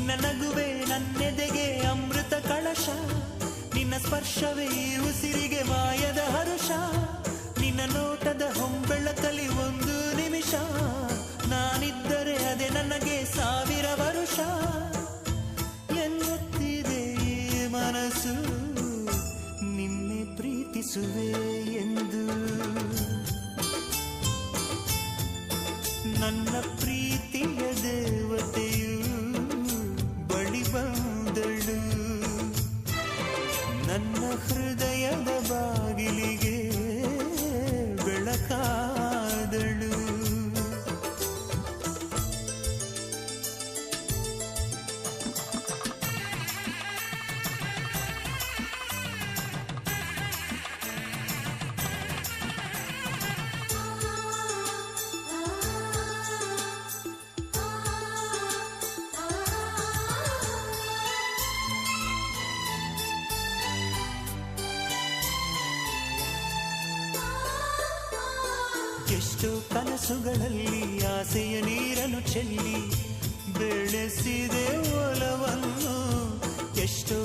ನಿನ್ನ ನಗುವೆ ನನ್ನೆದೆಗೆ ಅಮೃತ ಕಳಶ, ನಿನ್ನ ಸ್ಪರ್ಶವೇ ಉಸಿರಿಗೆ ಮಾಯದ ಹರುಷ, ನಿನ್ನ ನೋಟದ ಹೊಂಬೆಳಕಲಿ ಒಂದು ನಿಮಿಷ, ನಾನಿದ್ದರೆ ಅದೇ ನನಗೆ 1000 ವರುಷ. ಎನ್ನುತ್ತಿದೆ ಈ ಮನಸ್ಸು ನಿನ್ನೆ ಪ್ರೀತಿಸುವೆ ಎಂದು. ನನ್ನ ಪ್ರೀತಿಯ ದೇವತೆಯು ಬಳಿ ಬಂದಳು, ನನ್ನ ಹೃದಯದ ಬಾಗಿಲಿಗೆ ಬೆಳಕಾದಳು. ಎಷ್ಟೋ ಕನಸುಗಳಲ್ಲಿ ಆಸೆಯ ನೀರನ್ನು ಚೆಲ್ಲಿ ಬೆಳೆಸಿದೆ ಒಲವನ್ನು, ಎಷ್ಟೋ